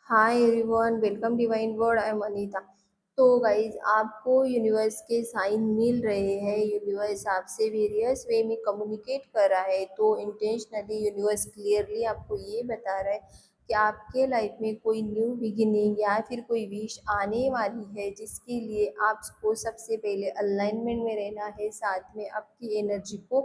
Hi everyone, welcome divine word. I am Anita. तो guys, आपको universe के साइन मिल रहे हैं। यूनिवर्स आपसे वेरियस वे में कम्युनिकेट कर रहा है। तो इंटेंशनली यूनिवर्स क्लियरली आपको ये बता रहा है कि आपके लाइफ में कोई न्यू बिगिनिंग या फिर कोई विश आने वाली है, जिसके लिए आपको सबसे पहले अलाइनमेंट में रहना है। साथ में आपकी एनर्जी को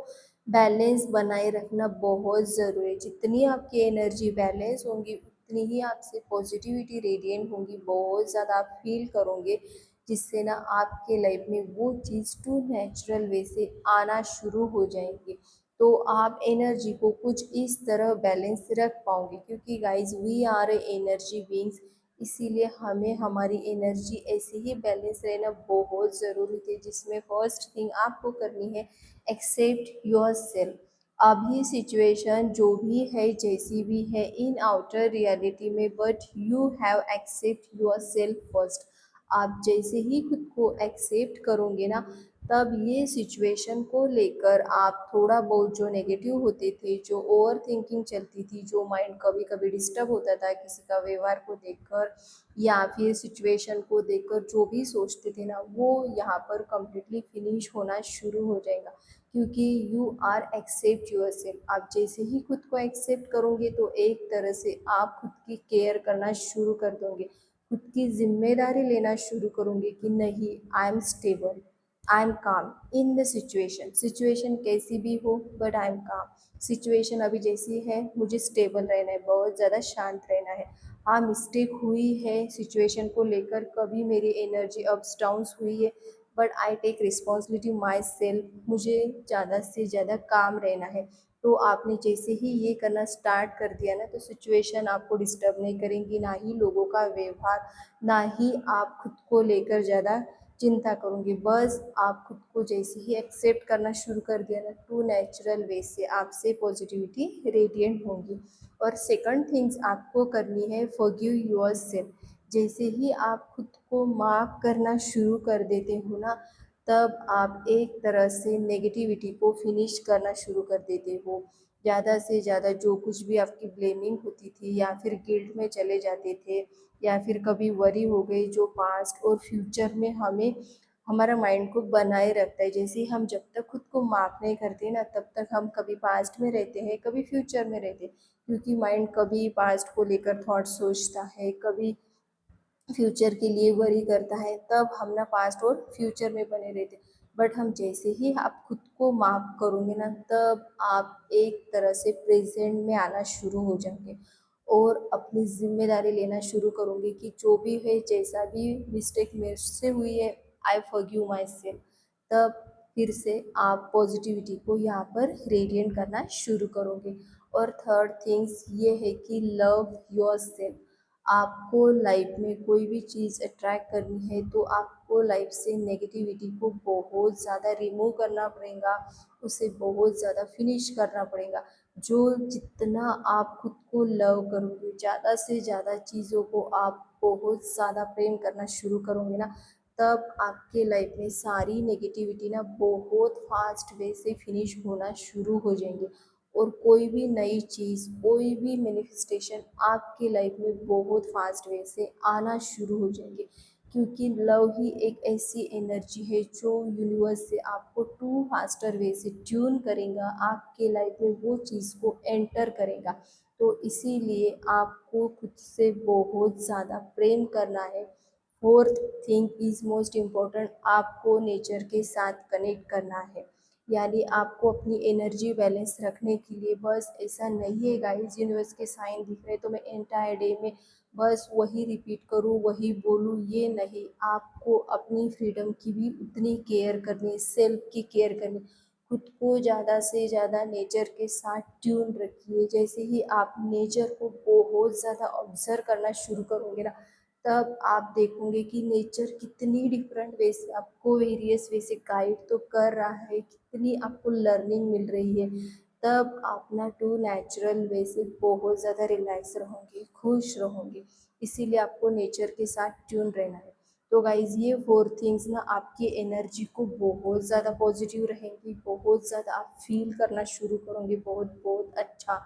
बैलेंस बनाए रखना बहुत ज़रूरी है। जितनी आपकी एनर्जी बैलेंस होंगी उतनी ही आपसे पॉजिटिविटी रेडिएंट होंगी, बहुत ज़्यादा आप फील करोगे, जिससे ना आपके लाइफ में वो चीज़ टू नेचुरल वे से आना शुरू हो जाएंगी। तो आप एनर्जी को कुछ इस तरह बैलेंस रख पाओगे, क्योंकि guys we are a energy beings. इसीलिए हमें हमारी एनर्जी ऐसे ही बैलेंस रहना बहुत ज़रूरी है, जिसमें फर्स्ट थिंग आपको करनी है, एक्सेप्ट योर सेल्फ। अभी सिचुएशन जो भी है, जैसी भी है इन आउटर रियलिटी में, but you have accept yourself first. आप जैसे ही खुद को एक्सेप्ट करोगे ना, तब ये सिचुएशन को लेकर आप थोड़ा बहुत जो नेगेटिव होते थे, जो ओवर थिंकिंग चलती थी, जो माइंड कभी कभी डिस्टर्ब होता था किसी का व्यवहार को देखकर या फिर सिचुएशन को देखकर, जो भी सोचते थे ना, वो यहाँ पर कम्प्लीटली फिनिश होना शुरू हो जाएगा। क्योंकि you are accept yourself. आप जैसे ही खुद को एक्सेप्ट करोगे, तो एक तरह से आप खुद की केयर करना शुरू कर दोगे, खुद की जिम्मेदारी लेना शुरू करोगे कि नहीं, I am stable, I am काम इन द सिचुएशन। सिचुएशन कैसी भी हो, बट आई एम काम। सिचुएशन अभी जैसी है, मुझे स्टेबल रहना है, बहुत ज़्यादा शांत रहना है। हाँ, मिस्टेक हुई है सिचुएशन को लेकर, कभी मेरी एनर्जी अप्स डाउन्स हुई है, but I take responsibility myself. मुझे ज़्यादा से ज़्यादा काम रहना है। तो आपने जैसे ही ये करना स्टार्ट कर दिया ना, तो सिचुएशन आपको डिस्टर्ब नहीं करेंगी, ना ही लोगों का व्यवहार, ना ही आप खुद को लेकर ज़्यादा चिंता करूँगी। बस आप खुद को जैसे ही एक्सेप्ट करना शुरू कर दिया ना, टू नेचुरल वे से आपसे पॉजिटिविटी रेडिएंट होंगी। और सेकंड थिंग्स आपको करनी है, फॉरगिव योरसेल्फ। जैसे ही आप खुद को माफ़ करना शुरू कर देते हो ना, तब आप एक तरह से नेगेटिविटी को फिनिश करना शुरू कर देते हो। ज़्यादा से ज़्यादा जो कुछ भी आपकी ब्लेमिंग होती थी, या फिर गिल्ट में चले जाते थे, या फिर कभी वरी हो गई, जो पास्ट और फ्यूचर में हमें हमारा माइंड को बनाए रखता है। जैसे ही हम जब तक खुद को माफ़ नहीं करते ना, तब तक हम कभी पास्ट में रहते हैं, कभी फ्यूचर में रहते हैं। क्योंकि माइंड कभी पास्ट को लेकर थॉट सोचता है, कभी फ्यूचर के लिए वरी करता है, तब हम ना पास्ट और फ्यूचर में बने रहते। बट हम जैसे ही आप खुद को माफ़ करोगे ना, तब आप एक तरह से प्रेजेंट में आना शुरू हो जाएंगे, और अपनी जिम्मेदारी लेना शुरू करोगे कि जो भी है, जैसा भी मिस्टेक मेरे से हुई है, आई फॉरगिव माई सेल्फ। तब फिर से आप पॉजिटिविटी को यहाँ पर रेडिएंट करना शुरू करोगे। और थर्ड थिंग्स ये है कि लव योर सेल्फ। आपको लाइफ में कोई भी चीज़ अट्रैक्ट करनी है, तो आपको लाइफ से नेगेटिविटी को बहुत ज़्यादा रिमूव करना पड़ेगा, उसे बहुत ज़्यादा फिनिश करना पड़ेगा। जो जितना आप खुद को लव करोगे, ज़्यादा से ज़्यादा चीज़ों को आप बहुत ज़्यादा प्रेम करना शुरू करोगे ना, तब आपके लाइफ में सारी नेगेटिविटी ना बहुत फास्ट वे से फिनिश होना शुरू हो जाएंगे। और कोई भी नई चीज़, कोई भी मैनिफेस्टेशन आपके लाइफ में बहुत फास्ट वे से आना शुरू हो जाएंगे। क्योंकि लव ही एक ऐसी एनर्जी है जो यूनिवर्स से आपको टू फास्टर वे से ट्यून करेगा, आपके लाइफ में वो चीज़ को एंटर करेगा। तो इसीलिए आपको खुद से बहुत ज़्यादा प्रेम करना है। Fourth thing is most important, आपको नेचर के साथ कनेक्ट करना है। यानी आपको अपनी एनर्जी बैलेंस रखने के लिए, बस ऐसा नहीं है गाइस यूनिवर्स के साइन दिख रहे तो मैं एंटायर डे में बस वही रिपीट करूँ, वही बोलूँ, ये नहीं। आपको अपनी फ्रीडम की भी उतनी केयर करनी, सेल्फ की केयर करनी। खुद को ज़्यादा से ज़्यादा नेचर के साथ ट्यून रखिए। जैसे ही आप नेचर को बहुत ज़्यादा ऑब्जर्व करना शुरू करोगे ना, तब आप देखोगे कि नेचर कितनी डिफरेंट वे से आपको वेरियस वे से गाइड तो कर रहा है, कितनी आपको लर्निंग मिल रही है। तब आप ना टू नेचुरल वे से बहुत ज़्यादा रिलैक्स रहोगे, खुश रहोगे। इसीलिए आपको नेचर के साथ ट्यून रहना है। तो गाइज ये फोर थिंग्स ना आपकी एनर्जी को बहुत ज़्यादा पॉजिटिव रहेंगी, बहुत ज़्यादा आप फील करना शुरू करोगे, बहुत बहुत अच्छा।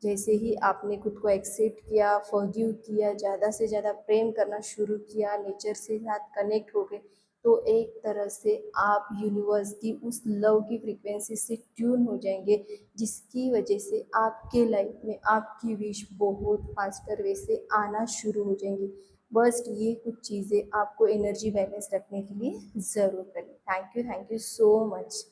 जैसे ही आपने खुद को एक्सेप्ट किया, फॉरगिव किया, ज़्यादा से ज़्यादा प्रेम करना शुरू किया, नेचर से साथ कनेक्ट हो गए, तो एक तरह से आप यूनिवर्स की उस लव की फ्रीक्वेंसी से ट्यून हो जाएंगे, जिसकी वजह से आपके लाइफ में आपकी विश बहुत फास्टर वे से आना शुरू हो जाएंगी। बस ये कुछ चीज़ें आपको एनर्जी बैलेंस रखने के लिए ज़रूर करें। Thank you so much.